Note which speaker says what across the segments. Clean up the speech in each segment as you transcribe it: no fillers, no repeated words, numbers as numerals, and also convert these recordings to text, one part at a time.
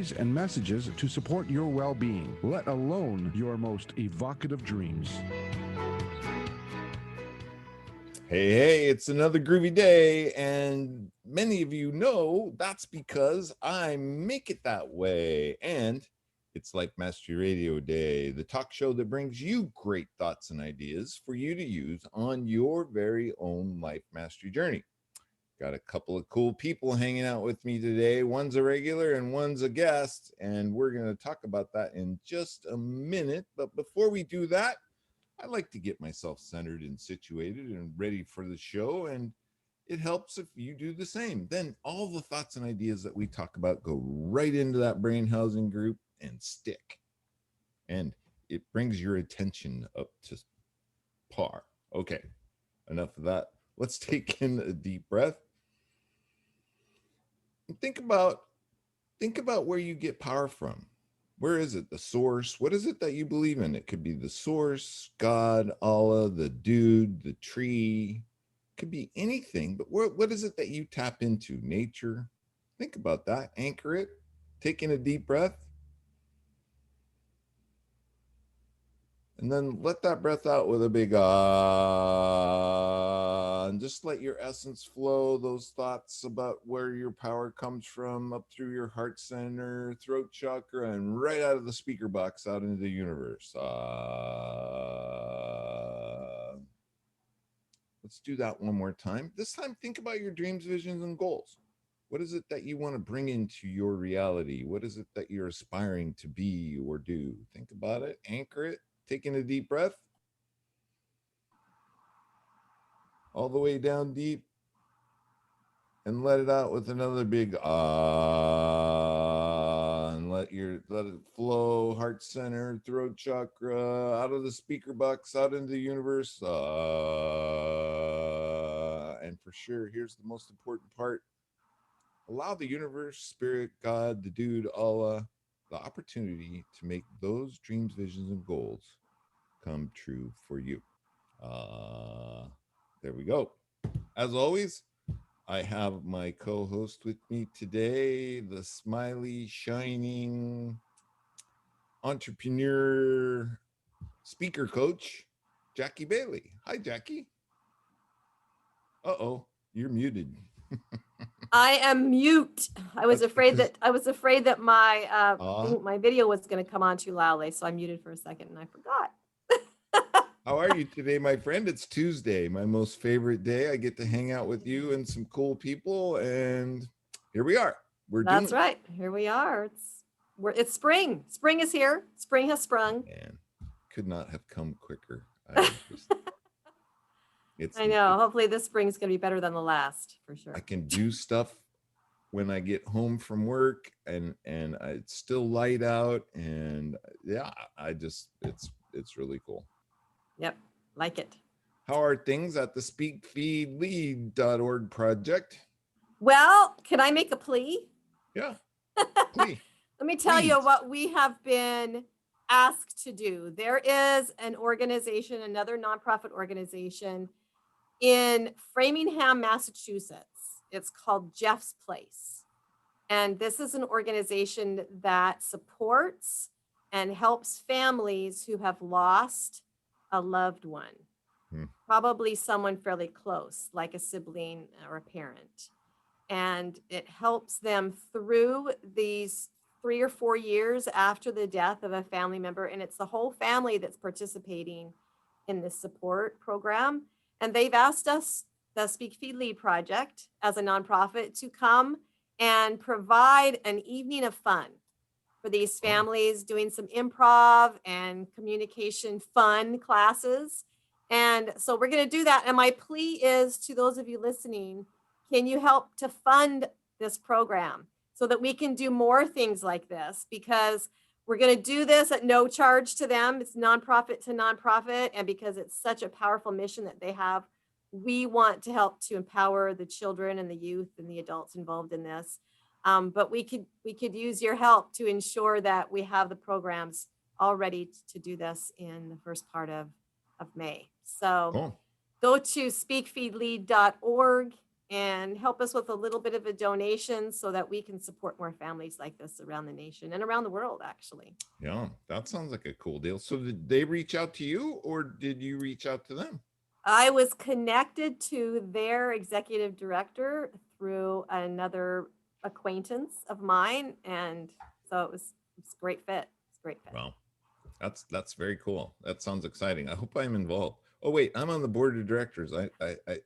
Speaker 1: and messages to support your well-being, let alone your most evocative dreams.
Speaker 2: Hey, it's another groovy day, and many of you know that's because I make it that way. And it's like Mastery Radio Day, the talk show that brings you great thoughts and ideas for you to use on your very own life mastery journey. Got a couple of cool people hanging out with me today. One's a regular and one's a guest, and we're going to talk about that in just a minute. But before we do that, I like to get myself centered and situated and ready for the show, and it helps if you do the same. Then all the thoughts and ideas that we talk about go right into that brain housing group and stick. And it brings your attention up to par. Okay, enough of that. Let's take in a deep breath. And think about where you get power from. Where is it? The source? What is it that you believe in? It could be the source, God, Allah, the dude, the tree. It could be anything, but what is it that you tap into? Nature? Think about that. Anchor it. Take in a deep breath. And then let that breath out with a big ah. And just let your essence flow, those thoughts about where your power comes from, up through your heart center, throat chakra, and right out of the speaker box out into the universe. Let's do that one more time. This time, think about your dreams, visions, and goals. What is it that you want to bring into your reality? What is it that you're aspiring to be or do? Think about it, anchor it. Taking a deep breath, all the way down deep, and let it out with another big ah, and let it flow, heart center, throat chakra, out of the speaker box, out into the universe. And for sure, here's the most important part: allow the universe, spirit, God, the dude, Allah, the opportunity to make those dreams, visions, and goals come true for you. There we go. As always, I have my co-host with me today, the smiley, shining entrepreneur speaker coach, Jackie Bailey. Hi, Jackie. Uh-oh, you're muted.
Speaker 3: I am mute. I was afraid that my my video was going to come on too loudly, so I muted for a second and I forgot.
Speaker 2: How are you today, my friend? It's Tuesday, my most favorite day. I get to hang out with you and some cool people, and here we are.
Speaker 3: That's right. Here we are. It's spring. Spring is here. Spring has sprung.
Speaker 2: And could not have come quicker.
Speaker 3: I know. Hopefully this spring is going to be better than the last, for sure.
Speaker 2: I can do stuff when I get home from work, and it's still light out, and yeah, it's really cool.
Speaker 3: Yep, like it.
Speaker 2: How are things at the speakfeedlead.org project?
Speaker 3: Well, can I make a plea?
Speaker 2: Yeah, please.
Speaker 3: Let me tell you what we have been asked to do. There is an organization, another nonprofit organization in Framingham, Massachusetts. It's called Jeff's Place. And this is an organization that supports and helps families who have lost a loved one, probably someone fairly close, like a sibling or a parent. And it helps them through these 3 or 4 years after the death of a family member. And it's the whole family that's participating in this support program. And they've asked us, the Speak Feed Lead Project, as a nonprofit, to come and provide an evening of fun for these families, doing some improv and communication fun classes. And so we're going to do that. And my plea is to those of you listening, can you help to fund this program so that we can do more things like this? Because we're going to do this at no charge to them. It's nonprofit to nonprofit. And because it's such a powerful mission that they have, we want to help to empower the children and the youth and the adults involved in this. But we could use your help to ensure that we have the programs all ready to do this in the first part of May. So go to speakfeedlead.org and help us with a little bit of a donation so that we can support more families like this around the nation and around the world, actually.
Speaker 2: Yeah, that sounds like a cool deal. So did they reach out to you or did you reach out to them?
Speaker 3: I was connected to their executive director through another acquaintance of mine, and so it's a great fit. It's a great fit.
Speaker 2: Wow. That's very cool. That sounds exciting. I hope I'm involved. Oh wait, I'm on the board of directors.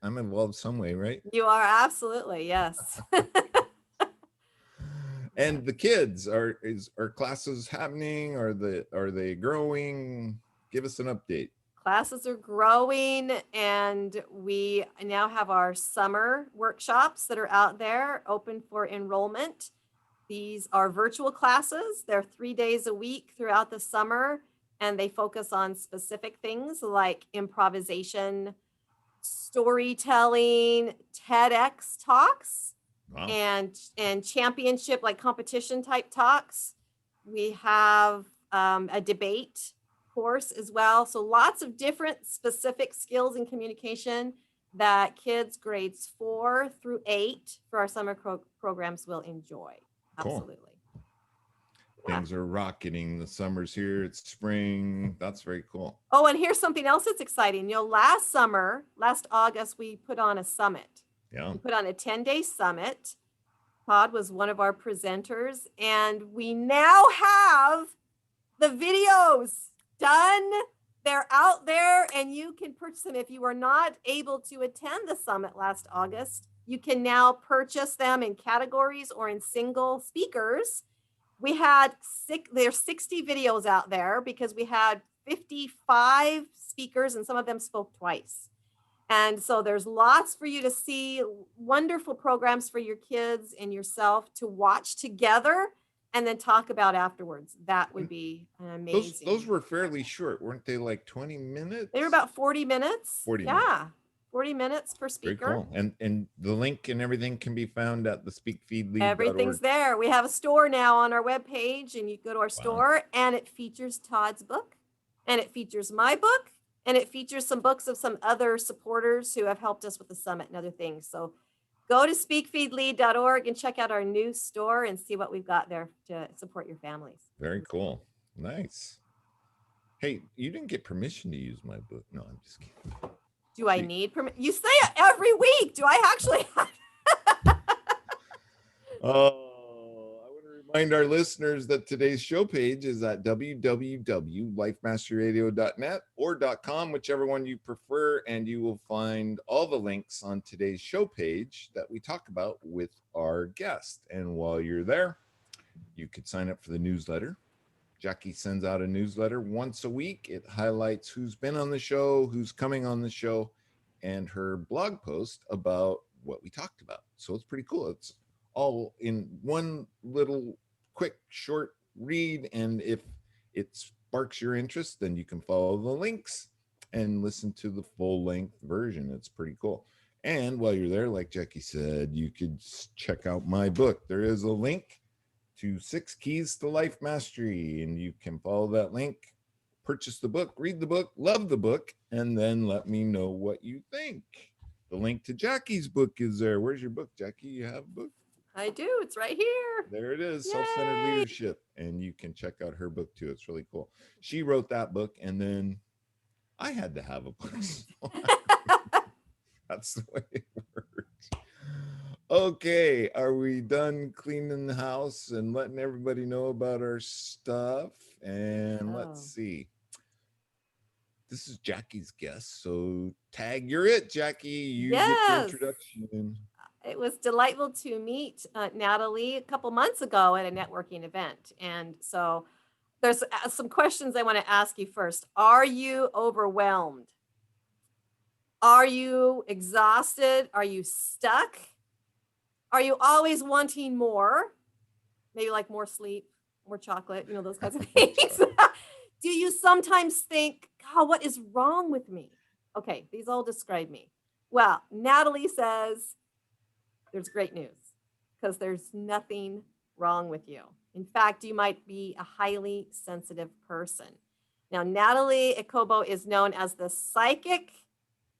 Speaker 2: I'm involved some way, right?
Speaker 3: You are absolutely, yes.
Speaker 2: And the kids, are classes happening? Are they growing? Give us an update.
Speaker 3: Classes are growing, and we now have our summer workshops that are out there open for enrollment. These are virtual classes. They're 3 days a week throughout the summer, and they focus on specific things like improvisation, storytelling, TEDx talks,
Speaker 2: Wow.
Speaker 3: and championship, like competition type talks. We have a debate course as well. So lots of different specific skills in communication that kids grades 4 through 8 for our summer programs will enjoy.
Speaker 2: Cool.
Speaker 3: Absolutely. Yeah.
Speaker 2: Things are rocketing. The summer's here. It's spring. That's very cool.
Speaker 3: Oh, and here's something else that's exciting. You know, last August, we put on a summit.
Speaker 2: Yeah.
Speaker 3: We put on a 10-day summit. Todd was one of our presenters, and we now have the videos done. They're out there, and you can purchase them. If you were not able to attend the summit last August, you can now purchase them in categories or in single speakers. We had there's 60 videos out there because we had 55 speakers, and some of them spoke twice. And so there's lots for you to see, wonderful programs for your kids and yourself to watch together and then talk about afterwards. That would be amazing.
Speaker 2: Those were fairly short, weren't they? Like 20 minutes?
Speaker 3: They were about 40 minutes.
Speaker 2: 40
Speaker 3: yeah.
Speaker 2: minutes.
Speaker 3: 40 minutes per speaker.
Speaker 2: Very cool. And the link and everything can be found at the speakfeedly.org.
Speaker 3: Everything's there. We have a store now on our webpage, and you go to our store, and it features Todd's book, and it features my book, and it features some books of some other supporters who have helped us with the summit and other things. So go to speakfeedly.org and check out our new store and see what we've got there to support your families.
Speaker 2: Very cool. Nice. Hey, you didn't get permission to use my book. No, I'm just kidding.
Speaker 3: Do I need permission? You say it every week. Do I actually have?
Speaker 2: Oh, I want to remind our listeners that today's show page is at www.lifemasteryradio.net or .com, whichever one you prefer, and you will find all the links on today's show page that we talk about with our guest. And while you're there, you could sign up for the newsletter. Jackie sends out a newsletter once a week. It highlights who's been on the show, who's coming on the show, and her blog post about what we talked about. So it's pretty cool. It's all in one little quick short read, and if it sparks your interest, then you can follow the links and listen to the full-length version. It's pretty cool. And while you're there, like Jackie said, you could check out my book. There is a link to 6 Keys to Life Mastery, and you can follow that link, purchase the book, read the book, love the book, and then let me know what you think. The link to Jackie's book is there. Where's your book, Jackie? You have a book?
Speaker 3: I do. It's right here.
Speaker 2: There it is.
Speaker 3: Yay!
Speaker 2: Self-Centered Leadership. And you can check out her book too. It's really cool. She wrote that book, and then I had to have a book. That's the way it works. Okay, are we done cleaning the house and letting everybody know about our stuff? And let's see. This is Jackie's guest. So tag, you're it, Jackie. You get the introduction.
Speaker 3: It was delightful to meet Nathalie a couple months ago at a networking event. And so there's some questions I want to ask you first. Are you overwhelmed? Are you exhausted? Are you stuck? Are you always wanting more? Maybe like more sleep, more chocolate, those kinds of things. Do you sometimes think, God, what is wrong with me? Okay, these all describe me. Well, Nathalie says there's great news because there's nothing wrong with you. In fact, you might be a highly sensitive person. Now, Nathalie Ekobo is known as the psychic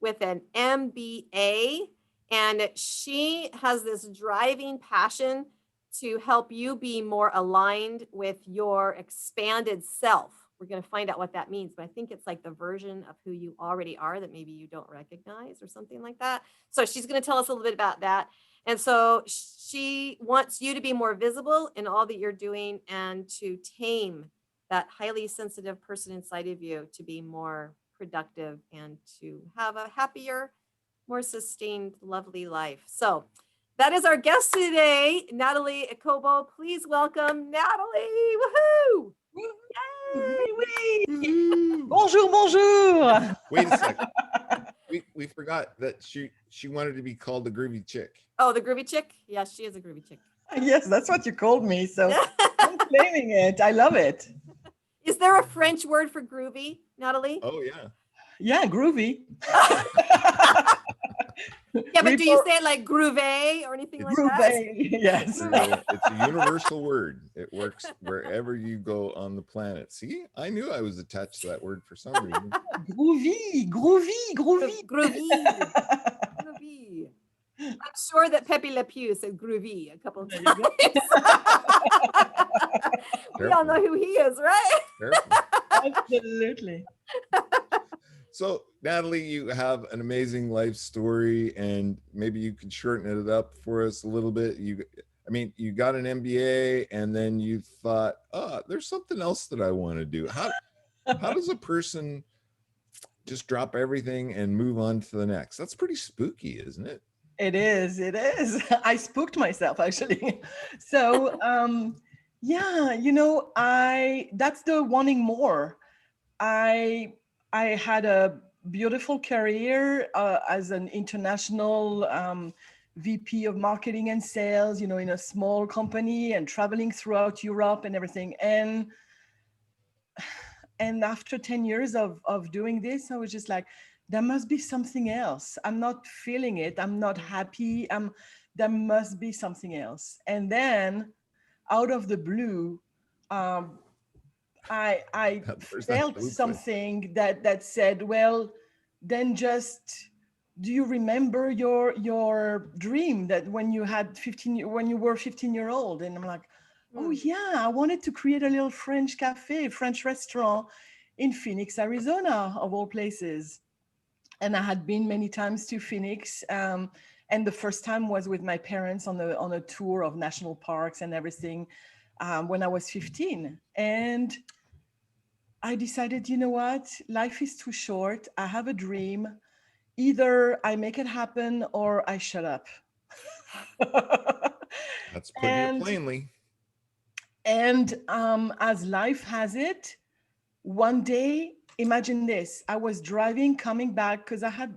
Speaker 3: with an MBA, And she has this driving passion to help you be more aligned with your expanded self. We're going to find out what that means, but I think it's like the version of who you already are that maybe you don't recognize or something like that. So she's going to tell us a little bit about that. And so she wants you to be more visible in all that you're doing and to tame that highly sensitive person inside of you to be more productive and to have a happier, more sustained, lovely life. So that is our guest today, Nathalie Ekobo. Please welcome Nathalie. Woohoo!
Speaker 4: Oui, oui.
Speaker 2: Woohoo!
Speaker 4: Bonjour, bonjour.
Speaker 2: Wait a second. We forgot that she wanted to be called the groovy chick.
Speaker 3: Oh, the groovy chick? Yes, she is a groovy chick.
Speaker 4: Yes, that's what you called me. So I'm claiming it. I love it.
Speaker 3: Is there a French word for groovy, Nathalie?
Speaker 2: Oh yeah.
Speaker 4: Yeah, groovy.
Speaker 3: Yeah, but do you say it like groove or anything like that?
Speaker 4: Groovy, yes.
Speaker 2: It's a universal word. It works wherever you go on the planet. See, I knew I was attached to that word for some reason.
Speaker 4: Groovy, groovy, groovy.
Speaker 3: Groovy. Groovy. I'm sure that Pepe Le Pew said groovy a couple of
Speaker 4: There you
Speaker 3: times. We all know who he is, right?
Speaker 2: Careful.
Speaker 4: Absolutely.
Speaker 2: So, Nathalie, you have an amazing life story, and maybe you could shorten it up for us a little bit. You got an MBA, and then you thought, oh, there's something else that I want to do. How does a person just drop everything and move on to the next? That's pretty spooky, isn't it?
Speaker 4: It is. It is. I spooked myself, actually. So, yeah, that's the wanting more. I had a beautiful career as an international VP of marketing and sales, in a small company and traveling throughout Europe and everything. And after 10 years of doing this, I was just like, there must be something else. I'm not feeling it. I'm not happy. There must be something else. And then out of the blue, I felt something that said, well, then just, do you remember your dream that when you were 15-year-old? And I'm like, oh yeah, I wanted to create a little French cafe, French restaurant in Phoenix, Arizona, of all places. And I had been many times to Phoenix. And the first time was with my parents on a tour of national parks and everything when I was 15. And I decided, you know what? Life is too short. I have a dream. Either I make it happen or I shut up.
Speaker 2: That's putting it plainly.
Speaker 4: And as life has it, one day, imagine this, I was driving, coming back, because I had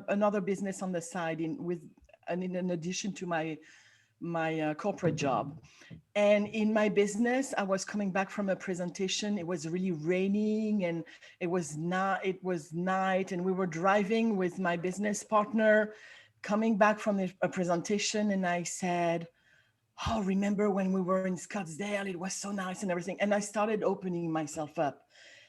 Speaker 4: another business on the side in addition to my corporate job. And in my business, I was coming back from a presentation. It was really raining and it was night, and we were driving with my business partner coming back from a presentation. And I said, oh, remember when we were in Scottsdale? It was so nice and everything. And I started opening myself up.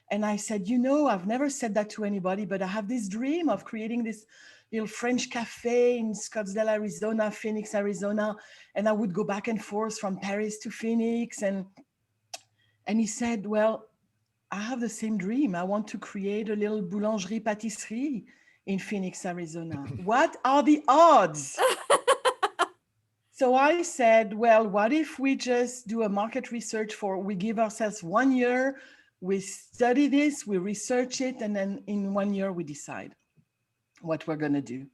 Speaker 4: And I said, I've never said that to anybody, but I have this dream of creating this little French cafe in Scottsdale, Arizona, Phoenix, Arizona. And I would go back and forth from Paris to Phoenix. And he said, well, I have the same dream. I want to create a little boulangerie pâtisserie in Phoenix, Arizona. What are the odds? So I said, well, what if we just do a market research we give ourselves 1 year, we study this, we research it, and then in 1 year we decide what we're going to do.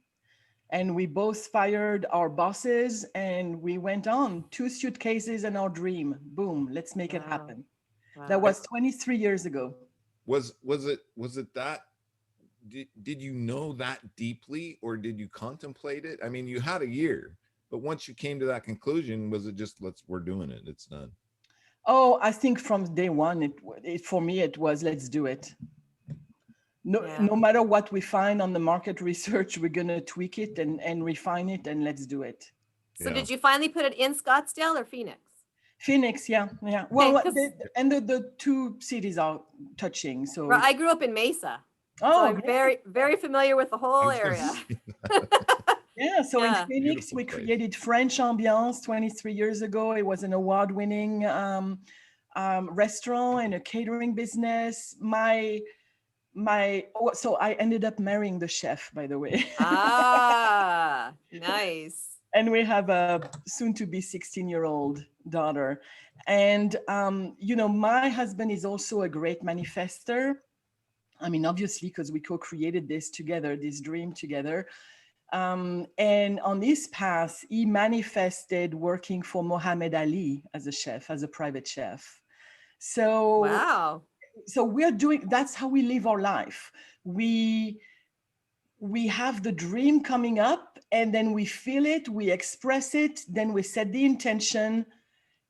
Speaker 4: And we both fired our bosses and we went on, 2 suitcases and our dream. Boom, let's make it happen. Wow. That was 23 years ago.
Speaker 2: Was it that, did you know that deeply, or did you contemplate it? I mean, you had a year, but once you came to that conclusion, was it just, we're doing it, it's done?
Speaker 4: Oh, I think from day one, for me, it was, let's do it. No matter what we find on the market research, we're going to tweak it and refine it, and let's do it.
Speaker 3: So did you finally put it in Scottsdale or Phoenix?
Speaker 4: Phoenix, yeah. Well, the two cities are touching. So
Speaker 3: I grew up in Mesa.
Speaker 4: Oh,
Speaker 3: so I'm very, very familiar with the whole area.
Speaker 4: Yeah, so in
Speaker 3: Yeah.
Speaker 4: Phoenix,
Speaker 2: Beautiful
Speaker 4: we
Speaker 2: place.
Speaker 4: created French Ambiance 23 years ago. It was an award-winning restaurant and a catering business. So I ended up marrying the chef, by the way.
Speaker 3: Ah, nice.
Speaker 4: And we have a soon-to-be 16-year-old daughter. And my husband is also a great manifester. I mean, obviously, because we co-created this together, this dream together. And on this path, he manifested working for Muhammad Ali as a chef, as a private chef. So,
Speaker 3: Wow.
Speaker 4: so we're doing, that's how we live our life. We have the dream coming up, and then we feel it, we express it, then we set the intention,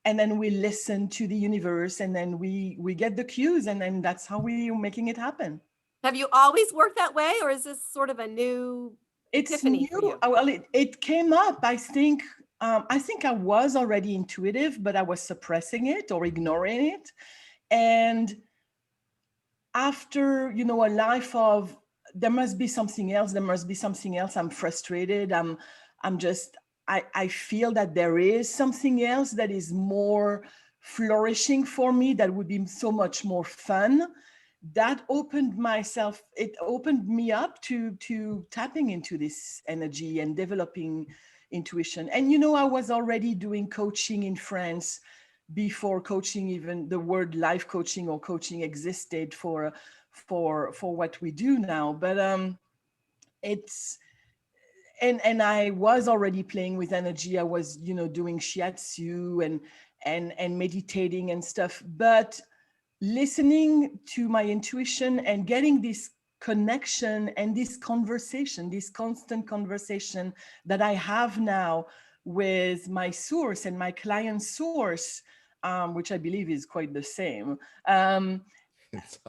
Speaker 4: and then we listen to the universe, and then we get the cues, and then that's how we're making it happen.
Speaker 3: Have you always worked that way, or is this sort of a new
Speaker 4: It's
Speaker 3: epiphany for
Speaker 4: new.
Speaker 3: you?
Speaker 4: Well, it came up. I think I was already intuitive, but I was suppressing it or ignoring it. And after a life of there must be something else, I'm frustrated. I feel that there is something else that is more flourishing for me, that would be so much more fun. That opened me up to tapping into this energy and developing intuition. And I was already doing coaching in France before coaching, even the word life coaching or coaching existed for what we do now. But it's and I was already playing with energy. I was doing shiatsu and meditating and stuff. But listening to my intuition and getting this connection and this conversation, this constant conversation that I have now with my source and my client source, which I believe is quite the same.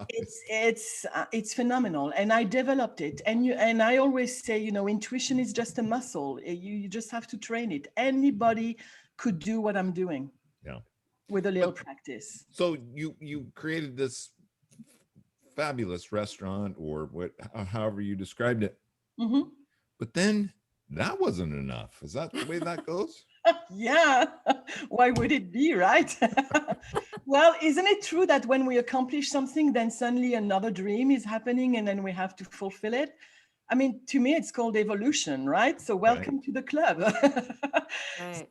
Speaker 2: It's
Speaker 4: It's phenomenal, and I developed it. And I always say, intuition is just a muscle. You just have to train it. Anybody could do what I'm doing.
Speaker 2: Yeah.
Speaker 4: With a little practice.
Speaker 2: So you created this fabulous restaurant, or however you described it.
Speaker 4: Mm-hmm.
Speaker 2: But then that wasn't enough. Is that the way that goes?
Speaker 4: Yeah. Why would it be, right? Well, isn't it true that when we accomplish something, then suddenly another dream is happening and then we have to fulfill it? I mean, to me, it's called evolution, right? So welcome to the club.
Speaker 3: Right.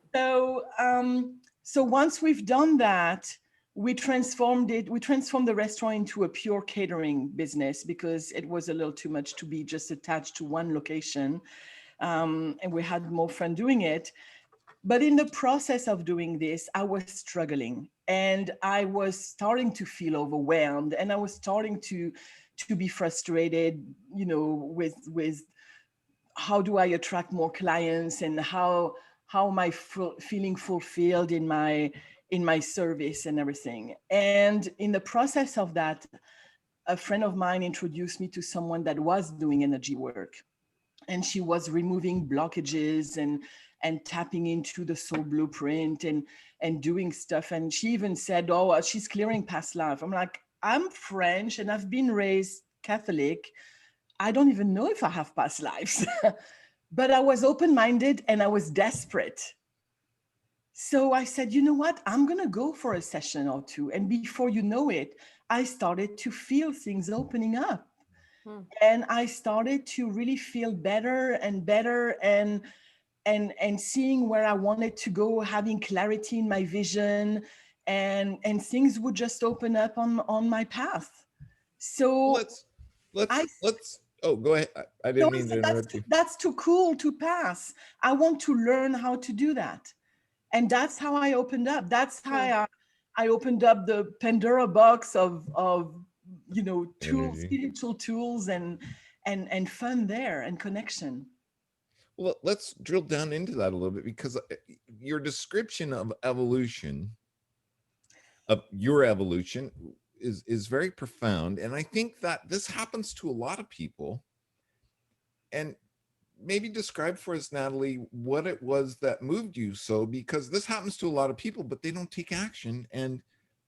Speaker 4: So once we've done that, we transformed the restaurant into a pure catering business, because it was a little too much to be just attached to one location. And we had more fun doing it. But in the process of doing this, I was struggling, and I was starting to feel overwhelmed, and I was starting to be frustrated, with how do I attract more clients, and how am I feeling fulfilled in my service and everything. And in the process of that, a friend of mine introduced me to someone that was doing energy work, and she was removing blockages and tapping into the soul blueprint and doing stuff. And she even said, oh, she's clearing past life. I'm like, I'm French and I've been raised Catholic. I don't even know if I have past lives. But I was open-minded and I was desperate. So I said, you know what? I'm going to go for a session or two. And before you know it, I started to feel things opening up. And I started to really feel better and better, and seeing where I wanted to go, having clarity in my vision, and things would just open up on my path. So
Speaker 2: let's oh, go ahead. I didn't mean to interrupt you.
Speaker 4: That's too cool to pass. I want to learn how to do that. And that's how I opened up. That's how I opened up the Pandora box of tools, spiritual tools and fun there, and connection.
Speaker 2: Well, let's drill down into that a little bit, because your description of evolution, of your evolution, is very profound. And I think that this happens to a lot of people. And maybe describe for us, Nathalie, what it was that moved you so, because this happens to a lot of people, but they don't take action. And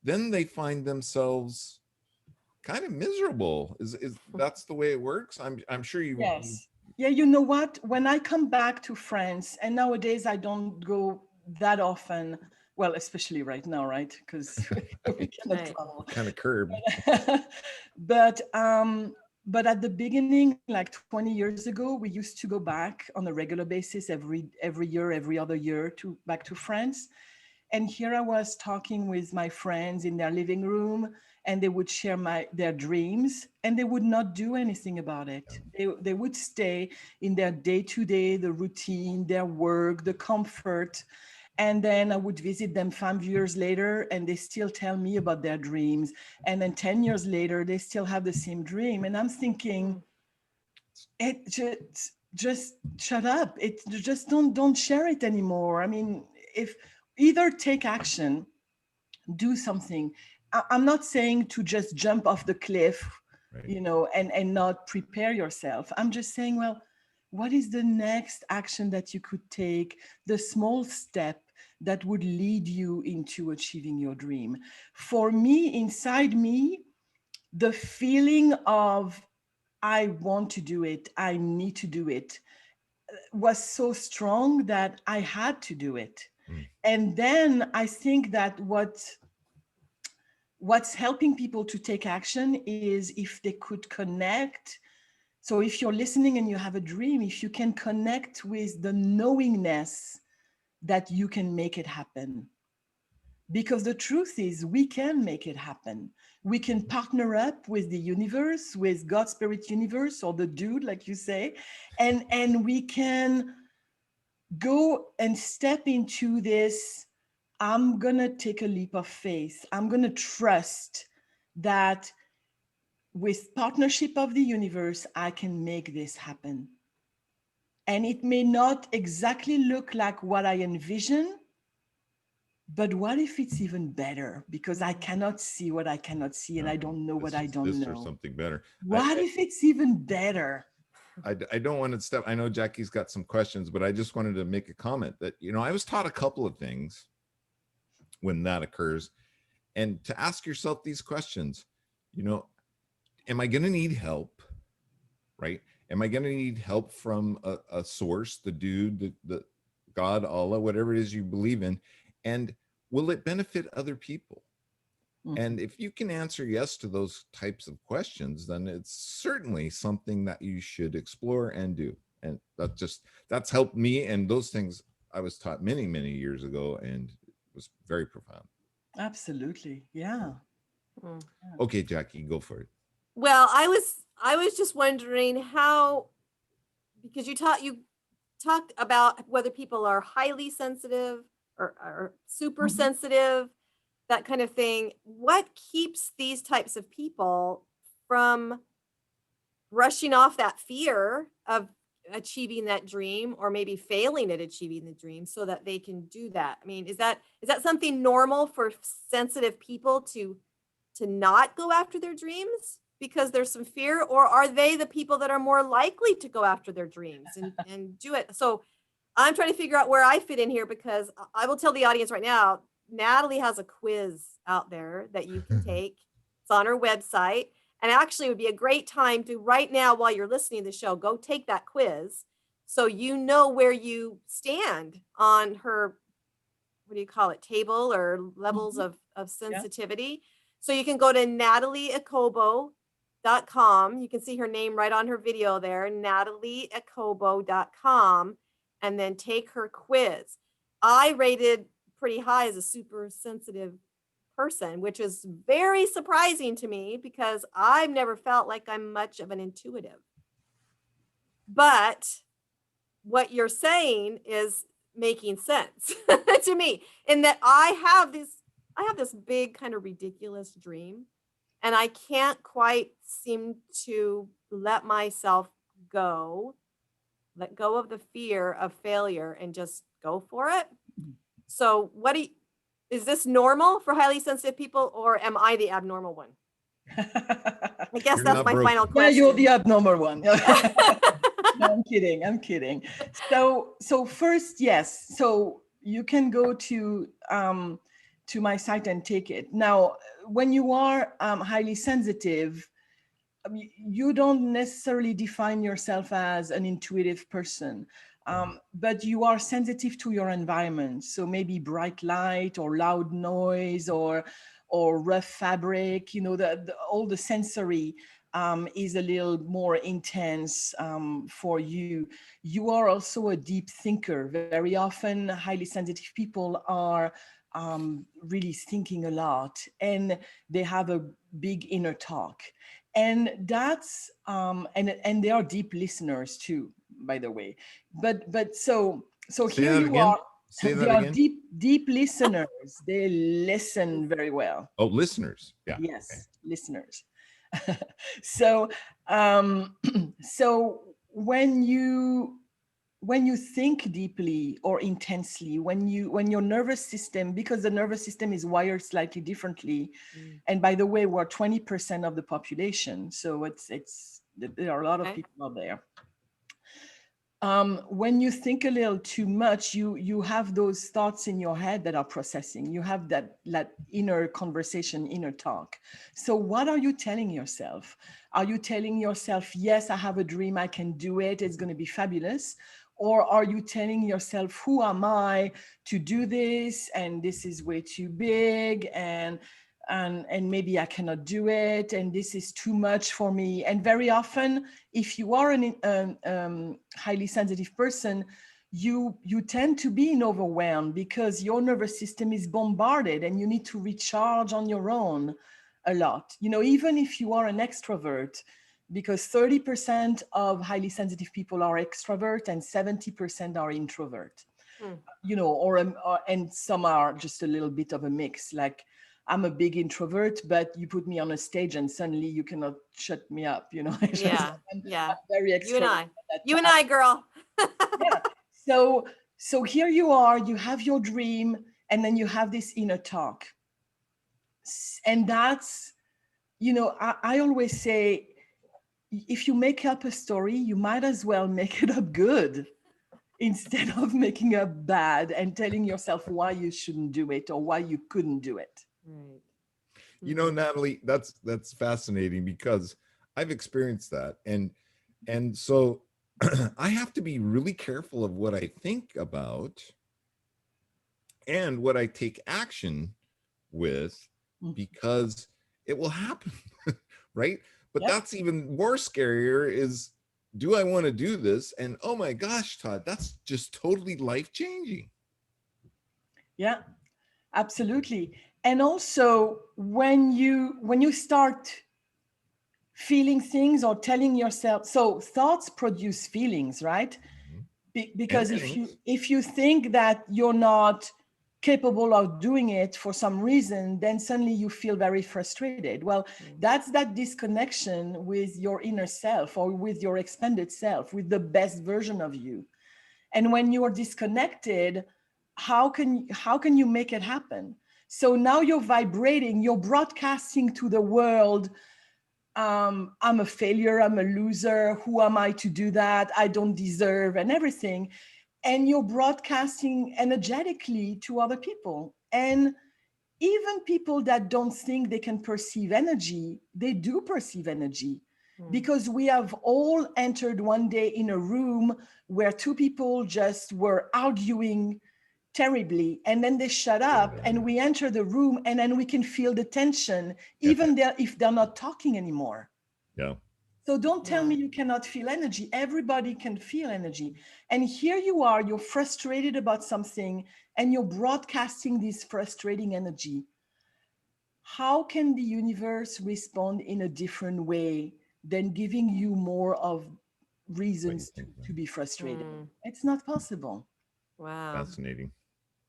Speaker 2: then they find themselves kind of miserable. Is that's the way it works? I'm sure you.
Speaker 4: Yes. Yeah, you know what? When I come back to France, and nowadays I don't go that often, well, especially right now, right? Because we cannot
Speaker 3: Right.
Speaker 4: travel.
Speaker 2: Kind of curb.
Speaker 4: but but at the beginning, like 20 years ago, we used to go back on a regular basis every year, every other year to back to France. And here I was talking with my friends in their living room, and they would share their dreams, and they would not do anything about it. They would stay in their day-to-day, the routine, their work, the comfort. And then I would visit them 5 years later, and they still tell me about their dreams. And then 10 years later, they still have the same dream. And I'm thinking, it just shut up. It just don't share it anymore. I mean, if either take action, do something. I'm not saying to just jump off the cliff,
Speaker 2: Right.
Speaker 4: you know, and not prepare yourself. I'm just saying, well, what is the next action that you could take, the small step that would lead you into achieving your dream? For me, inside me, the feeling of I want to do it, I need to do it, was so strong that I had to do it.
Speaker 2: Mm.
Speaker 4: And then I think that what's helping people to take action is if they could connect. So if you're listening and you have a dream, if you can connect with the knowingness that you can make it happen. Because the truth is, we can make it happen. We can partner up with the universe, with God, Spirit, Universe, or the dude, like you say, and we can go and step into this. I'm gonna take a leap of faith. I'm gonna trust that with partnership of the universe, I can make this happen. And it may not exactly look like what I envision, but what if it's even better? Because I cannot see what I cannot see, and I don't know what I don't
Speaker 2: This or
Speaker 4: know.
Speaker 2: something better.
Speaker 4: What if it's even better?
Speaker 2: I don't want to step. I know Jackie's got some questions, but I just wanted to make a comment that, I was taught a couple of things when that occurs, and to ask yourself these questions. Am I going to need help? Right? Am I going to need help from a source, the dude, the God, Allah, whatever it is you believe in? And will it benefit other people? And if you can answer yes to those types of questions, then it's certainly something that you should explore and do. And that's helped me. And those things I was taught many, many years ago, and it was very profound.
Speaker 4: Absolutely. Yeah.
Speaker 2: Okay, Jackie, go for it.
Speaker 3: Well, I was just wondering how, because you talked about whether people are highly sensitive or super sensitive, that kind of thing. What keeps these types of people from brushing off that fear of achieving that dream, or maybe failing at achieving the dream, so that they can do that? I mean, is that something normal for sensitive people to not go after their dreams because there's some fear, or are they the people that are more likely to go after their dreams and do it? So I'm trying to figure out where I fit in here, because I will tell the audience right now, Nathalie has a quiz out there that you can take. It's on her website. And actually, it would be a great time to, right now, while you're listening to the show, go take that quiz, so you know where you stand on her, what do you call it, table or levels of sensitivity. So you can go to NathalieEkobo.com. You can see her name right on her video there, NathalieEkobo.com, and then take her quiz. I rated pretty high as a super sensitive person, which is very surprising to me, because I've never felt like I'm much of an intuitive. But what you're saying is making sense to me, in that I have this big kind of ridiculous dream, and I can't quite seem to let myself let go of the fear of failure and just go for it. So is this normal for highly sensitive people, or am I the abnormal one? I guess that's my final question.
Speaker 4: Yeah, you're the abnormal one. No, I'm kidding. So first, yes. So you can go to my site and take it. Now, when you are highly sensitive, you don't necessarily define yourself as an intuitive person, but you are sensitive to your environment. So maybe bright light or loud noise or rough fabric, all the sensory is a little more intense for you. You are also a deep thinker. Very often, highly sensitive people are really thinking a lot, and they have a big inner talk. And that's and they are deep listeners too, by the way. But
Speaker 2: Say
Speaker 4: here
Speaker 2: that
Speaker 4: you
Speaker 2: again.
Speaker 4: are.
Speaker 2: Say
Speaker 4: They
Speaker 2: that
Speaker 4: are
Speaker 2: again.
Speaker 4: deep listeners. They listen very well.
Speaker 2: Oh, listeners. Yeah. Okay.
Speaker 4: Yes, listeners. So so when you think deeply or intensely, when your nervous system, because the nervous system is wired slightly differently,
Speaker 3: Mm.
Speaker 4: and by the way, we're 20% of the population, so it's there are a lot of
Speaker 3: Okay.
Speaker 4: people out there. When you think a little too much, you have those thoughts in your head that are processing. You have that inner conversation, inner talk. So what are you telling yourself? Are you telling yourself, yes, I have a dream, I can do it, it's going to be fabulous? Or are you telling yourself, who am I to do this? And this is way too big, and maybe I cannot do it, and this is too much for me. And very often, if you are an highly sensitive person, you tend to be overwhelmed because your nervous system is bombarded, and you need to recharge on your own a lot. Even if you are an extrovert, because 30% of highly sensitive people are extrovert and 70% are introvert.
Speaker 3: Mm.
Speaker 4: And some are just a little bit of a mix. Like, I'm a big introvert, but you put me on a stage and suddenly you cannot shut me up.
Speaker 3: Yeah.
Speaker 4: I'm
Speaker 3: Yeah.
Speaker 4: very
Speaker 3: You and
Speaker 4: extroverted
Speaker 3: I.
Speaker 4: at that
Speaker 3: You and
Speaker 4: time.
Speaker 3: I, girl.
Speaker 4: Yeah. So here you are, you have your dream, and then you have this inner talk. And that's, I always say, if you make up a story, you might as well make it up good instead of making up bad and telling yourself why you shouldn't do it or why you couldn't do it.
Speaker 3: Right.
Speaker 2: You know, Natalie, that's fascinating because I've experienced that. And so I have to be really careful of what I think about and what I take action with, because it will happen. Right? But
Speaker 4: Yep.
Speaker 2: that's even more scarier is, do I want to do this? And oh my gosh, Todd, that's just totally life changing.
Speaker 4: Yeah, absolutely. And also when you start feeling things or telling yourself, so thoughts produce feelings, right?
Speaker 2: And
Speaker 4: Because
Speaker 2: things.
Speaker 4: if you think that you're not capable of doing it for some reason, then suddenly you feel very frustrated. Well, that's that disconnection with your inner self or with your expanded self, with the best version of you. And when you're disconnected, how can you make it happen? So now you're vibrating, you're broadcasting to the world, I'm a failure, I'm a loser, who am I to do that, I don't deserve, and everything. And you're broadcasting energetically to other people. And even people that don't think they can perceive energy, they do perceive energy. Because we have all entered one day in a room where two people just were arguing terribly, and then they shut up, and we enter the room, and then we can feel the tension, even there if they're not talking anymore.
Speaker 2: Yeah.
Speaker 4: So don't tell
Speaker 3: Yeah.
Speaker 4: me you cannot feel energy. Everybody can feel energy. And here you are, you're frustrated about something, and you're broadcasting this frustrating energy. How can the universe respond in a different way than giving you more of reasons to be frustrated? It's not possible.
Speaker 3: Wow.
Speaker 2: Fascinating.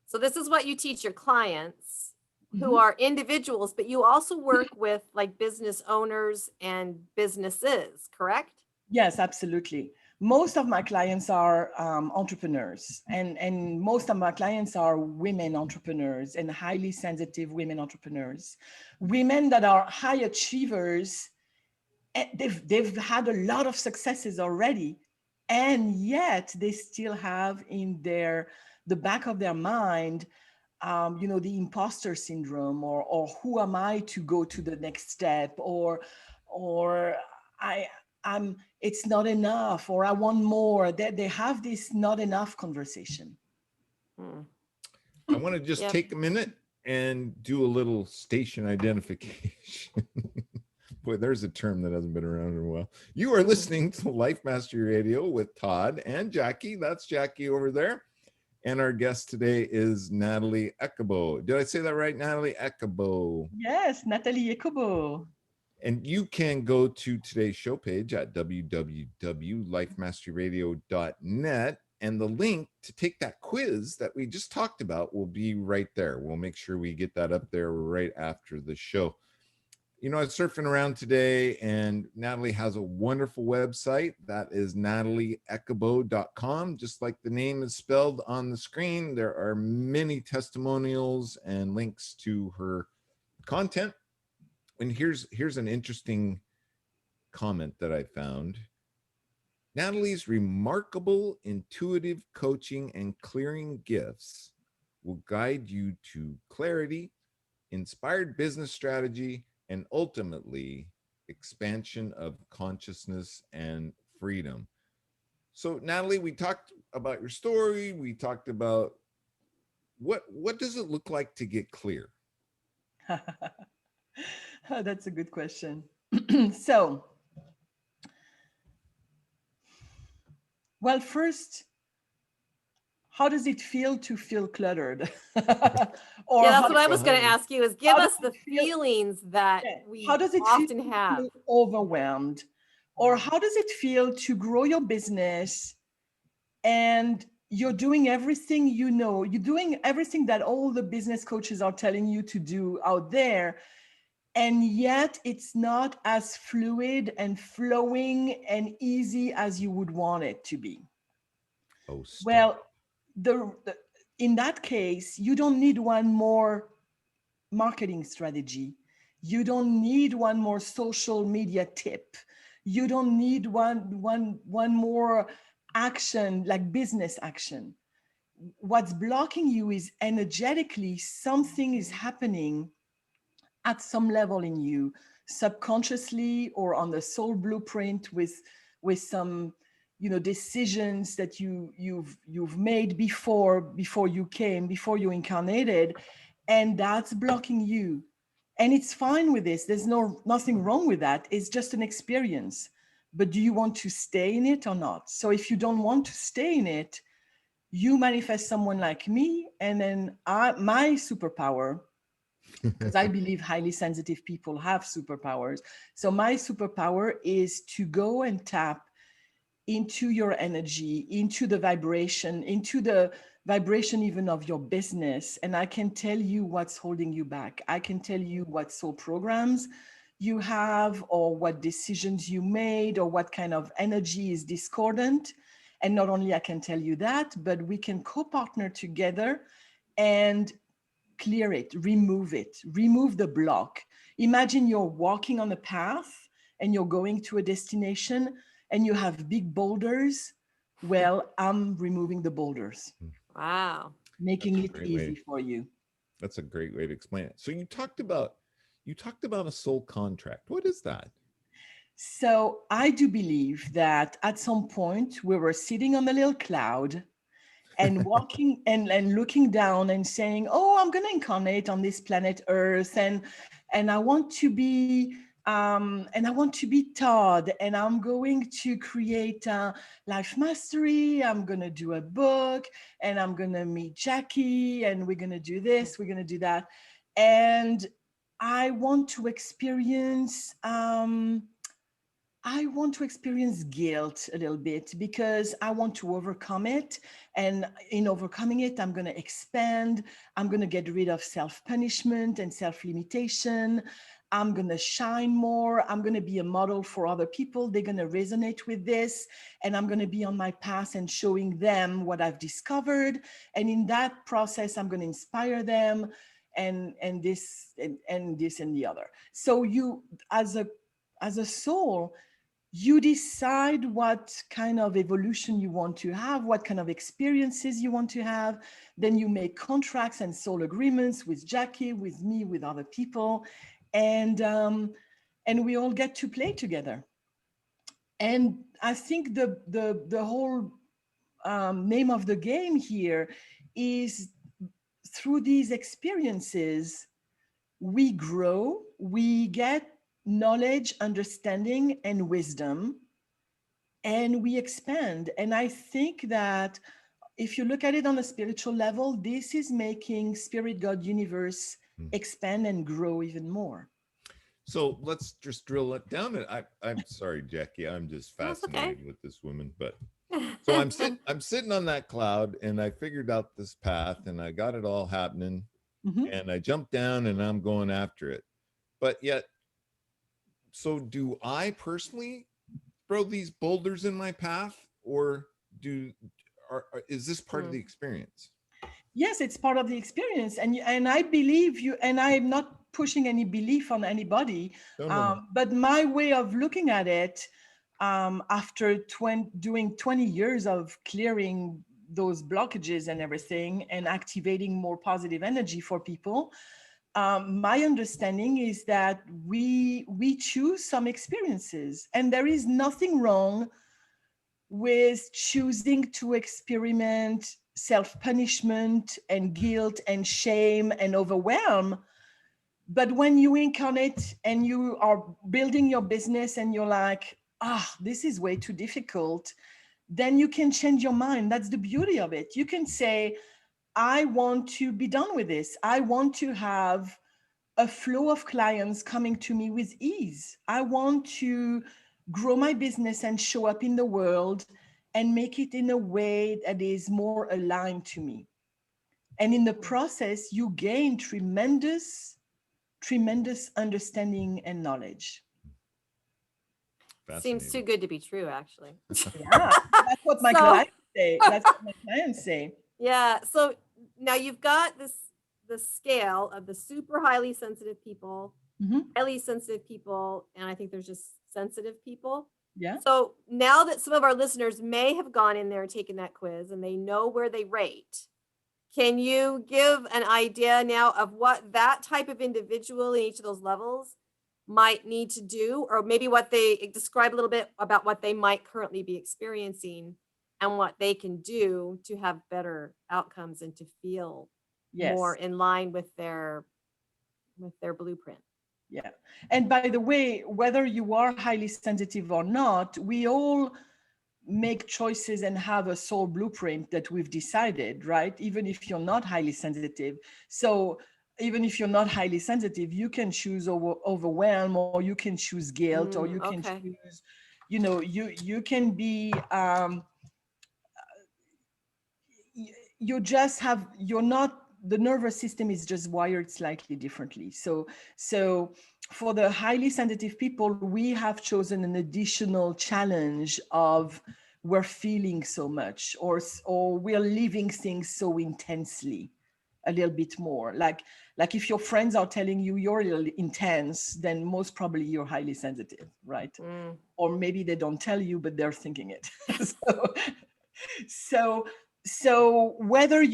Speaker 3: So this is what you teach your clients who
Speaker 4: Mhm.
Speaker 3: are individuals, but you also work with like business owners and businesses, correct?
Speaker 4: Yes, absolutely. Most of my clients are entrepreneurs, and most of my clients are women entrepreneurs and highly sensitive women entrepreneurs, women that are high achievers. And they've had a lot of successes already, and yet they still have in the back of their mind, the imposter syndrome, or who am I to go to the next step, or I'm it's not enough, or I want more. They have this not enough conversation.
Speaker 3: Hmm.
Speaker 2: I want to just
Speaker 3: Yep.
Speaker 2: take a minute and do a little station identification. Boy, there's a term that hasn't been around in a while. You are listening to Life Mastery Radio with Todd and Jackie. That's Jackie over there. And our guest today is Nathalie Ekobo. Did I say that right? Nathalie Ekobo.
Speaker 4: Yes, Nathalie Ekobo.
Speaker 2: And you can go to today's show page at www.lifemasteryradio.net. And the link to take that quiz that we just talked about will be right there. We'll make sure we get that up there right after the show. You know, I was surfing around today, and Nathalie has a wonderful website. That is nathalieekobo.com. Just like the name is spelled on the screen, there are many testimonials and links to her content. And here's an interesting comment that I found. Nathalie's remarkable intuitive coaching and clearing gifts will guide you to clarity, inspired business strategy, and ultimately expansion of consciousness and freedom. So Nathalie, we talked about your story. We talked about what does it look like to get clear?
Speaker 4: Oh, that's a good question. So, well, first, how does it feel to feel cluttered? Or
Speaker 3: Yeah,
Speaker 4: how
Speaker 3: that's what I was going to
Speaker 2: Honey.
Speaker 3: ask you is give
Speaker 4: how
Speaker 3: us
Speaker 4: does
Speaker 3: the
Speaker 4: it feel-
Speaker 3: feelings that
Speaker 4: yeah,
Speaker 3: we
Speaker 4: how does it feel
Speaker 3: often
Speaker 4: to
Speaker 3: have.
Speaker 4: feel overwhelmed? Or how does it feel to grow your business and you're doing everything you know, you're doing everything that all the business coaches are telling you to do out there, and yet it's not as fluid and flowing and easy as you would want it to be?
Speaker 2: Oh, stop.
Speaker 4: Well, in that case, you don't need one more marketing strategy. You don't need one more social media tip. You don't need one more action, like business action. What's blocking you is energetically something is happening at some level in you, subconsciously or on the soul blueprint, with some decisions that you've made before you incarnated, and that's blocking you. And it's fine with this. There's nothing wrong with that. It's just an experience. But do you want to stay in it or not? So if you don't want to stay in it, you manifest someone like me, and then my superpower, because I believe highly sensitive people have superpowers. So my superpower is to go and tap into your energy, into the vibration even of your business. And I can tell you what's holding you back. I can tell you what soul programs you have, or what decisions you made, or what kind of energy is discordant. And not only I can tell you that, but we can co-partner together and clear it, remove the block. Imagine you're walking on a path and you're going to a destination and you have big boulders. Well, I'm removing the boulders,
Speaker 3: Wow.
Speaker 4: making
Speaker 2: That's a
Speaker 4: it
Speaker 2: great
Speaker 4: easy
Speaker 2: way.
Speaker 4: for you.
Speaker 2: That's a great way to explain it. So you talked about a soul contract. What is that?
Speaker 4: So I do believe that at some point we were sitting on a little cloud and walking and looking down and saying, oh, I'm going to incarnate on this planet Earth, and I want to be Todd, and I'm going to create Life Mastery. I'm going to do a book, and I'm going to meet Jackie, and we're going to do this, we're going to do that. And I want to experience guilt a little bit, because I want to overcome it. And in overcoming it, I'm going to expand. I'm going to get rid of self-punishment and self-limitation. I'm going to shine more. I'm going to be a model for other people. They're going to resonate with this. And I'm going to be on my path and showing them what I've discovered. And in that process, I'm going to inspire them, and this and this and the other. So you, as a soul, you decide what kind of evolution you want to have, what kind of experiences you want to have. Then you make contracts and soul agreements with Jackie, with me, with other people, and we all get to play together. And I think the whole name of the game here is, through these experiences, we grow, we get knowledge, understanding, and wisdom, and we expand. And I think that if you look at it on a spiritual level, this is making spirit, God, universe expand and grow even more.
Speaker 2: So let's just drill it down. I'm sorry, Jackie. I'm just
Speaker 3: That's okay.
Speaker 2: fascinated with this woman. But so I'm sitting on that cloud, and I figured out this path, and I got it all happening, and I jumped down, and I'm going after it. But yet, so do I personally throw these boulders in my path, or is this part of the experience?
Speaker 4: Yes, it's part of the experience, and I believe you. And I'm not pushing any belief on anybody,
Speaker 2: No.
Speaker 4: but my way of looking at it, after doing 20 years of clearing those blockages and everything, and activating more positive energy for people, my understanding is that we choose some experiences, and there is nothing wrong with choosing to experiment self-punishment and guilt and shame and overwhelm. But when you incarnate and you are building your business and you're like, this is way too difficult, then you can change your mind. That's the beauty of it. You can say, I want to be done with this. I want to have a flow of clients coming to me with ease. I want to grow my business and show up in the world and make it in a way that is more aligned to me. And in the process, you gain tremendous understanding and knowledge.
Speaker 3: Seems too good to be true, actually.
Speaker 4: Yeah, that's what my clients say. That's what my clients say.
Speaker 3: Yeah. So now you've got the scale of the super highly sensitive people, highly sensitive people, and I think there's just sensitive people.
Speaker 4: Yeah.
Speaker 3: So now that some of our listeners may have gone in there and taken that quiz and they know where they rate, can you give an idea now of what that type of individual in each of those levels might need to do, or maybe what they describe a little bit about what they might currently be experiencing and what they can do to have better outcomes and to feel more in line with their blueprint?
Speaker 4: Yeah. And by the way, whether you are highly sensitive or not, we all make choices and have a soul blueprint that we've decided, right? Even if you're not highly sensitive. So even if you're not highly sensitive, you can choose overwhelm, or you can choose guilt, or you can choose, you can be, the nervous system is just wired slightly differently. So for the highly sensitive people, we have chosen an additional challenge of, we're feeling so much, or we're living things so intensely, a little bit more. Like if your friends are telling you you're a little intense, then most probably you're highly sensitive, right? Or maybe they don't tell you, but they're thinking it. So whether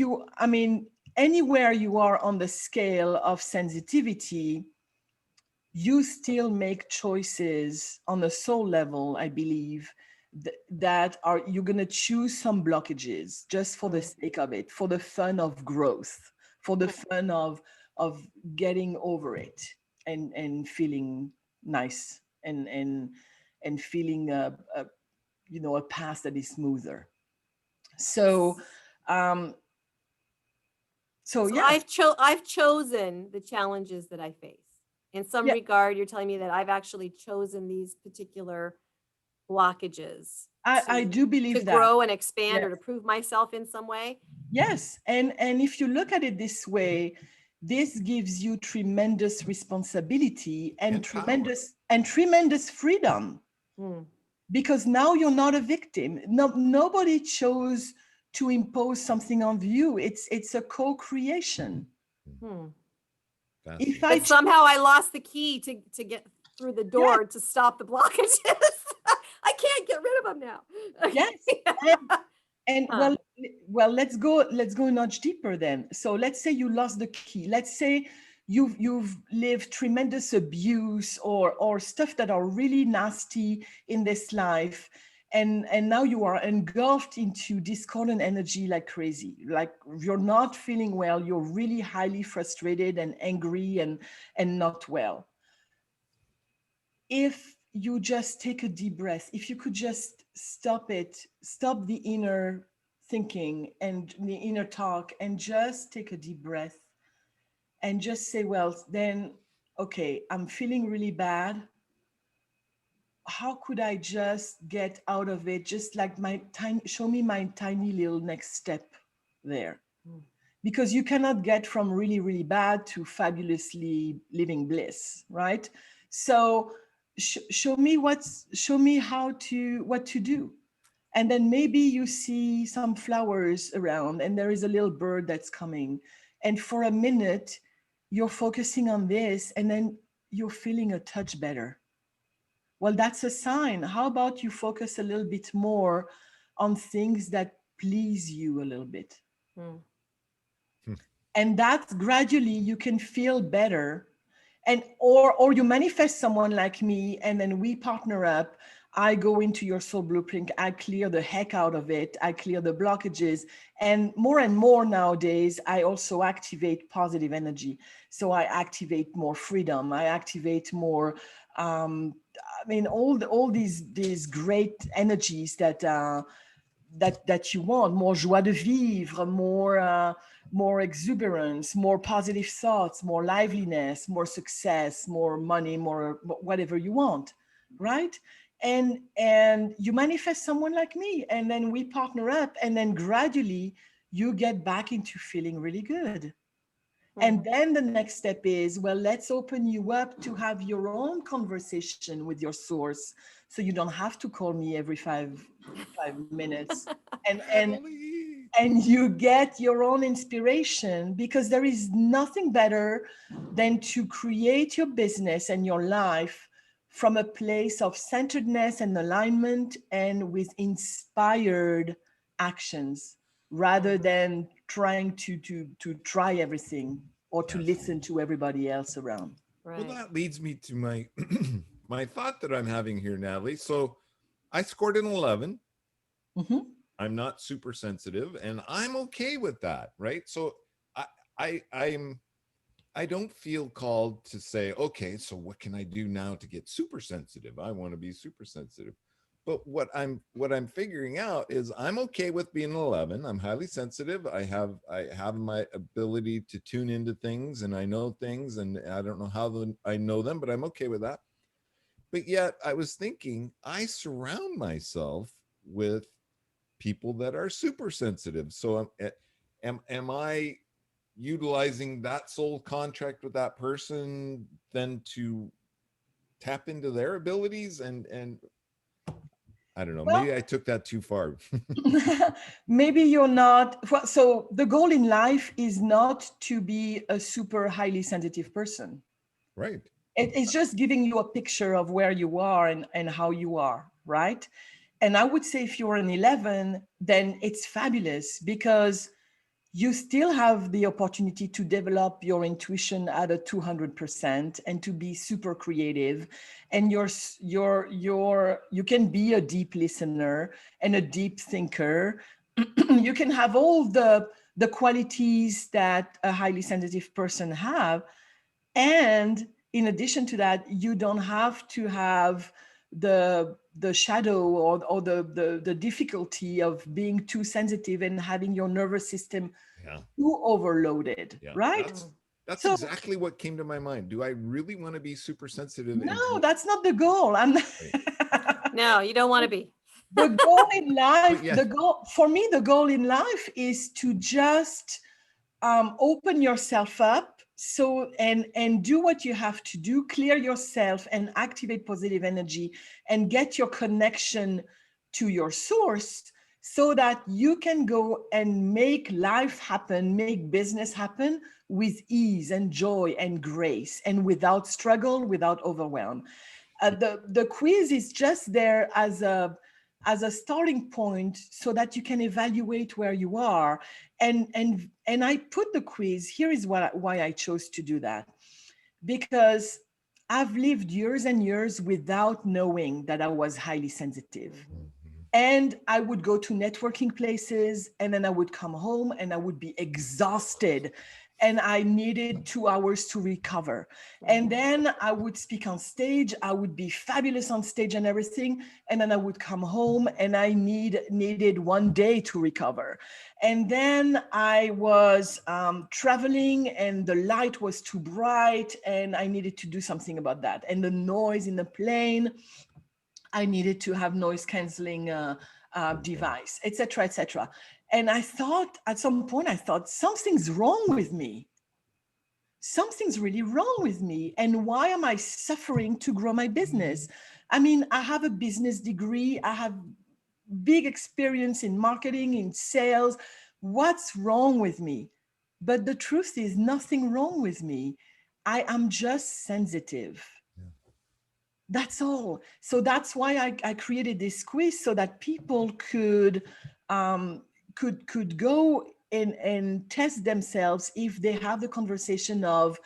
Speaker 4: anywhere you are on the scale of sensitivity, you still make choices on the soul level, I believe, that are, you're going to choose some blockages just for the sake of it, for the fun of growth, for the fun of getting over it and feeling nice and feeling a path that is smoother. So yeah.
Speaker 3: I've chosen the challenges that I face. In some regard, you're telling me that I've actually chosen these particular blockages.
Speaker 4: I do believe
Speaker 3: to
Speaker 4: that.
Speaker 3: grow and expand or to prove myself in some way.
Speaker 4: Yes, and if you look at it this way, this gives you tremendous responsibility and tremendous freedom. Because now you're not a victim. Nobody chose to impose something on you. It's a co-creation.
Speaker 3: But somehow I lost the key to get through the door to stop the blockages. I can't get rid of them now.
Speaker 4: Yes. And well, let's go a notch deeper then. So let's say you lost the key. Let's say you've lived tremendous abuse or stuff that are really nasty in this life, and now you are engulfed into discordant energy like crazy, like you're not feeling well, you're really highly frustrated and angry and not well. If you just take a deep breath, if you could just stop the inner thinking and the inner talk, and just take a deep breath and just say, well, then, okay, I'm feeling really bad. How could I just get out of it? Just like show me my tiny little next step there. Because you cannot get from really, really bad to fabulously living bliss, right? So show me what to do. And then maybe you see some flowers around and there is a little bird that's coming. And for a minute, you're focusing on this and then you're feeling a touch better. Well, that's a sign. How about you focus a little bit more on things that please you a little bit? And that gradually you can feel better. And or you manifest someone like me, and then we partner up. I go into your soul blueprint, I clear the heck out of it, I clear the blockages. And more nowadays, I also activate positive energy. So I activate more freedom, I activate more, all these great energies that you want, more joie de vivre, more exuberance, more positive thoughts, more liveliness, more success, more money, more whatever you want, right? And you manifest someone like me, and then we partner up, and then gradually you get back into feeling really good. And then the next step is, well, let's open you up to have your own conversation with your source. So you don't have to call me every five minutes. And you get your own inspiration, because there is nothing better than to create your business and your life from a place of centeredness and alignment and with inspired actions, rather than trying to try everything or to listen to everybody else around.
Speaker 3: Right.
Speaker 2: Well, that leads me to my my thought that I'm having here, Natalie. So I scored an 11.
Speaker 4: Mm-hmm.
Speaker 2: I'm not super sensitive, and I'm okay with that, right? So I don't feel called to say, okay, so what can I do now to get super sensitive? I want to be super sensitive. But what I'm figuring out is I'm okay with being an 11. I'm highly sensitive. I have my ability to tune into things, and I know things, and I don't know how I know them, but I'm okay with that. But yet I was thinking, I surround myself with people that are super sensitive. So am I utilizing that soul contract with that person then to tap into their abilities? And I don't know,
Speaker 4: Well,
Speaker 2: maybe I took that too far.
Speaker 4: maybe you're not. So the goal in life is not to be a super highly sensitive person.
Speaker 2: Right.
Speaker 4: It's just giving you a picture of where you are and how you are, right? And I would say if you're an 11, then it's fabulous, because you still have the opportunity to develop your intuition at a 200% and to be super creative. And you can be a deep listener and a deep thinker. You can have all the qualities that a highly sensitive person have. And in addition to that, you don't have to have the shadow or the difficulty of being too sensitive and having your nervous system too overloaded, right?
Speaker 2: That's exactly what came to my mind. Do I really want to be super sensitive?
Speaker 4: No, that's not the goal. I'm not.
Speaker 3: No, you don't want to be.
Speaker 4: The goal in life,
Speaker 2: Yeah.
Speaker 4: the goal in life is to just open yourself up, so and do what you have to do, clear yourself and activate positive energy and get your connection to your source, so that you can go and make life happen, make business happen with ease and joy and grace, and without struggle, without overwhelm. The quiz is just there as a starting point, so that you can evaluate where you are. And I put the quiz, here is why I chose to do that. because I've lived years and years without knowing that I was highly sensitive.
Speaker 3: Mhm.
Speaker 4: And I would go to networking places, and then I would come home and I would be exhausted. And I needed 2 hours to recover. And then I would speak on stage. I would be fabulous on stage and everything. And then I would come home and I needed 1 day to recover. And then I was traveling and the light was too bright and I needed to do something about that. And the noise in the plane, I needed to have noise canceling device, etc., etc. And I thought at some point, I thought something's wrong with me. Something's really wrong with me. And why am I suffering to grow my business? I mean, I have a business degree. I have big experience in marketing, in sales. What's wrong with me? But the truth is nothing wrong with me. I am just sensitive. That's all. So that's why I created this quiz so that people could go and test themselves if they have the conversation of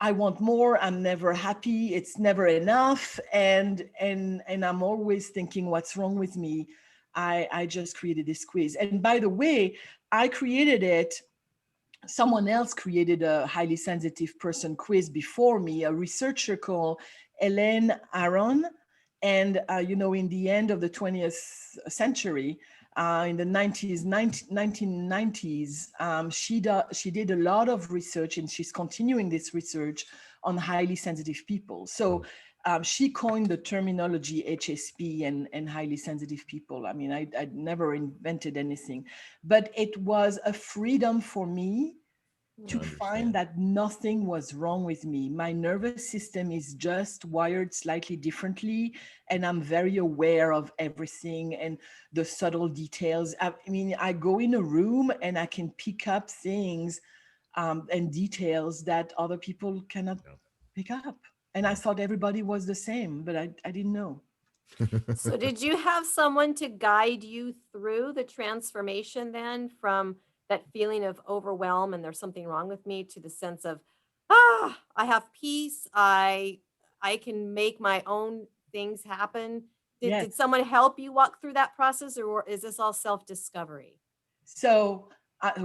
Speaker 4: I want more, I'm never happy, it's never enough, and I'm always thinking what's wrong with me. I just created this quiz. And by the way, I created it. Someone else created a highly sensitive person quiz before me, a researcher called Elaine Aron. And, in the end of the 20th century, in the 1990s, she did a lot of research, and she's continuing this research on highly sensitive people. So she coined the terminology HSP and highly sensitive people. I mean, I'd never invented anything, but it was a freedom for me to find that nothing was wrong with me. My nervous system is just wired slightly differently, and I'm very aware of everything and the subtle details. I mean, I go in a room and I can pick up things and details that other people cannot pick up. And I thought everybody was the same, but I didn't know.
Speaker 3: So did you have someone to guide you through the transformation then from that feeling of overwhelm and there's something wrong with me to the sense of, I have peace. I can make my own things happen. Did,
Speaker 4: Yes.
Speaker 3: did someone help you walk through that process, or is this all self-discovery?
Speaker 4: So,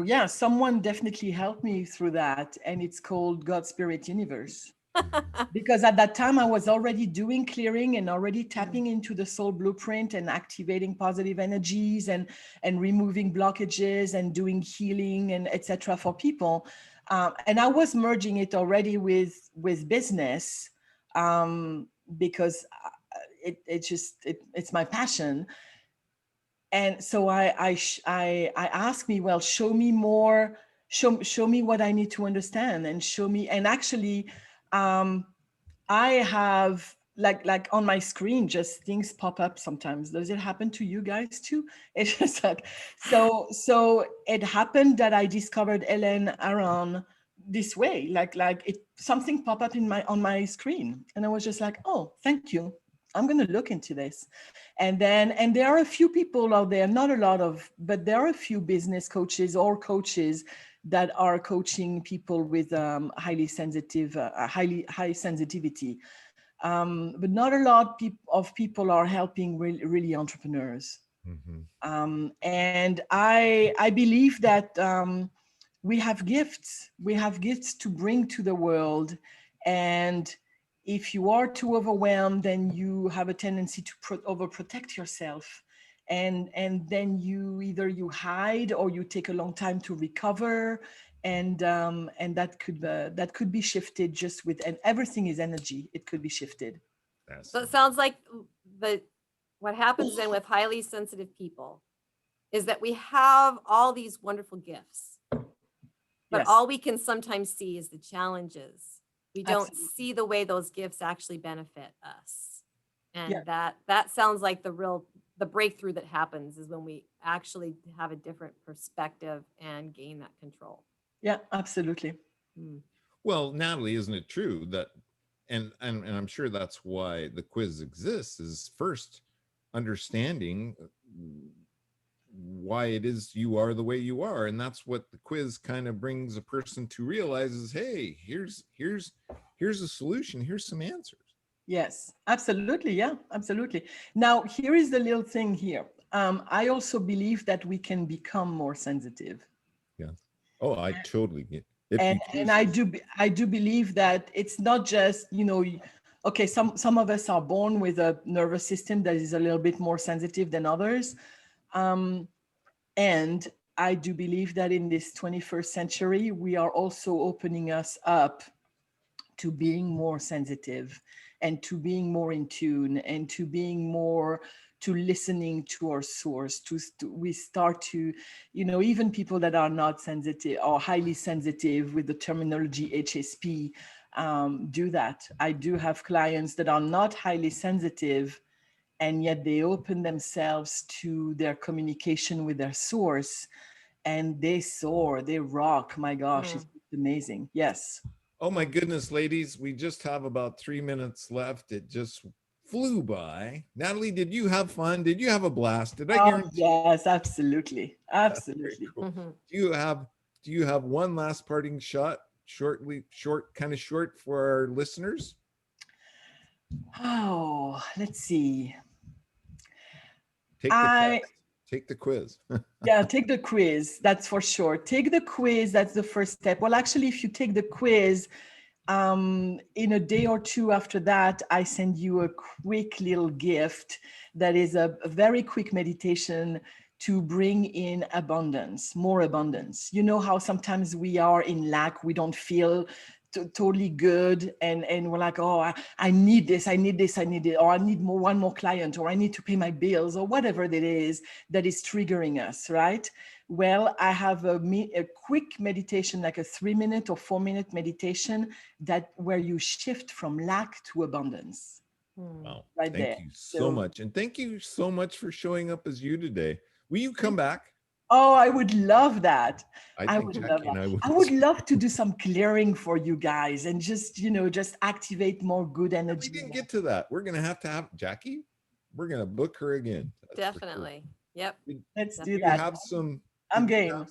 Speaker 4: yeah, someone definitely helped me through that. And it's called God Spirit Universe. Because at that time I was already doing clearing and already tapping into the soul blueprint and activating positive energies and removing blockages and doing healing and etc. for people. And I was merging it already with business because it's my passion. And so I asked me, well, show me more, show me what I need to understand, and show me. And actually, I have like on my screen, just things pop up sometimes. Does it happen to you guys too? It's just like, so it happened that I discovered Ellen Aron this way, like it, something pop up on my screen. And I was just like, oh, thank you. I'm going to look into this. And there are a few people out there, not a lot of, but there are a few business coaches or coaches that are coaching people with highly sensitive, high sensitivity. But not a lot of people are helping really entrepreneurs. And I believe that we have gifts. We have gifts to bring to the world. And if you are too overwhelmed, then you have a tendency to overprotect yourself. And then you hide or you take a long time to recover. And that could be shifted just with, and everything is energy. It could be shifted.
Speaker 3: So it sounds like what happens then with highly sensitive people is that we have all these wonderful gifts, but
Speaker 4: Yes.
Speaker 3: all we can sometimes see is the challenges. We don't
Speaker 4: Absolutely.
Speaker 3: see the way those gifts actually benefit us. And
Speaker 4: Yeah.
Speaker 3: that sounds like the breakthrough that happens is when we actually have a different perspective and gain that control.
Speaker 4: Yeah, absolutely.
Speaker 2: Well, Natalie, isn't it true that, and I'm sure that's why the quiz exists, is first understanding why it is you are the way you are. And that's what the quiz kind of brings a person to realize is, hey, here's a solution. Here's some answers.
Speaker 4: Yes, absolutely. Yeah, absolutely. Now, here is the little thing here. I also believe that we can become more sensitive.
Speaker 2: Yeah. Oh, I totally get it.
Speaker 4: And I do believe that it's not just, okay, some of us are born with a nervous system that is a little bit more sensitive than others. And I do believe that in this 21st century, we are also opening us up to being more sensitive and to being more in tune and to being more to listening to our source we start to even people that are not sensitive or highly sensitive with the terminology HSP do that. I do have clients that are not highly sensitive and yet they open themselves to their communication with their source and they soar, they rock. My gosh, it's amazing. Yes.
Speaker 2: Oh my goodness, ladies, we just have about 3 minutes left. It just flew by. Natalie, did you have fun? Did you have a blast? Did I guarantee?
Speaker 4: Yes, absolutely. Absolutely.
Speaker 2: Cool. Do you have one last parting shot, short for our listeners?
Speaker 4: Oh, let's see.
Speaker 2: Take the test. Take the quiz.
Speaker 4: Yeah, take the quiz. That's for sure. Take the quiz. That's the first step. Well, actually, if you take the quiz, in a day or two after that, I send you a quick little gift that is a very quick meditation to bring in abundance, more abundance. You know how sometimes we are in lack, we don't feel totally good, and we're like, oh, I need this, I need this, I need it, or I need one more client, or I need to pay my bills, or whatever it is that is triggering us, right? Well, I have a quick meditation, like a 3-minute or 4-minute meditation where you shift from lack to abundance.
Speaker 2: Wow.
Speaker 4: Right
Speaker 2: Thank
Speaker 4: there.
Speaker 2: you so much. And thank you so much for showing up as you today. Will you come back?
Speaker 4: Oh, I would love that.
Speaker 2: I think Jackie and I would.
Speaker 4: I would love to do some clearing for you guys and just, just activate more good energy.
Speaker 2: We didn't get to that. We're going to have Jackie. We're going to book her again.
Speaker 3: Definitely. Yep.
Speaker 4: Let's do
Speaker 2: You
Speaker 4: that.
Speaker 2: have some.
Speaker 4: I'm game.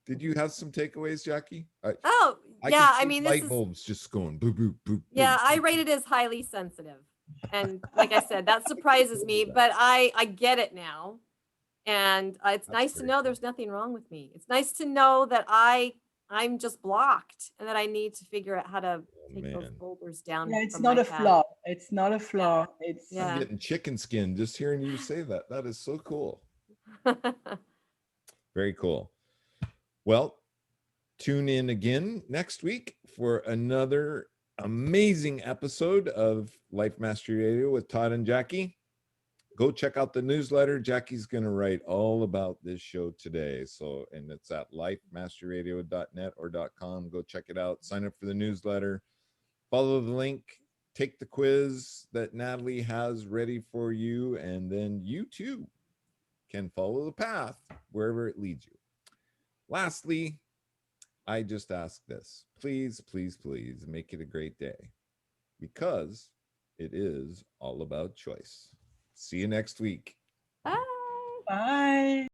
Speaker 2: Did you have some takeaways, Jackie?
Speaker 3: Oh, yeah. I mean,
Speaker 2: light bulbs just going boop, boop, boop.
Speaker 3: Yeah,
Speaker 2: boop.
Speaker 3: I rate it as highly sensitive. And like I said, that surprises me, but I get it now. And it's nice to know there's nothing wrong with me. It's nice to know that I'm just blocked and that I need to figure out how to take those boulders down.
Speaker 4: Yeah, it's not a flaw. It's not a flaw.
Speaker 2: I'm getting chicken skin just hearing you say that. That is so cool. Very cool. Well, tune in again next week for another amazing episode of Life Mastery Radio with Todd and Jackie. Go check out the newsletter. Jackie's going to write all about this show today. And it's at lifemasteryradio.net or .com. Go check it out. Sign up for the newsletter. Follow the link. Take the quiz that Natalie has ready for you. And then you too can follow the path wherever it leads you. Lastly, I just ask this. Please, please, please make it a great day because it is all about choice. See you next week.
Speaker 3: Bye.
Speaker 4: Bye.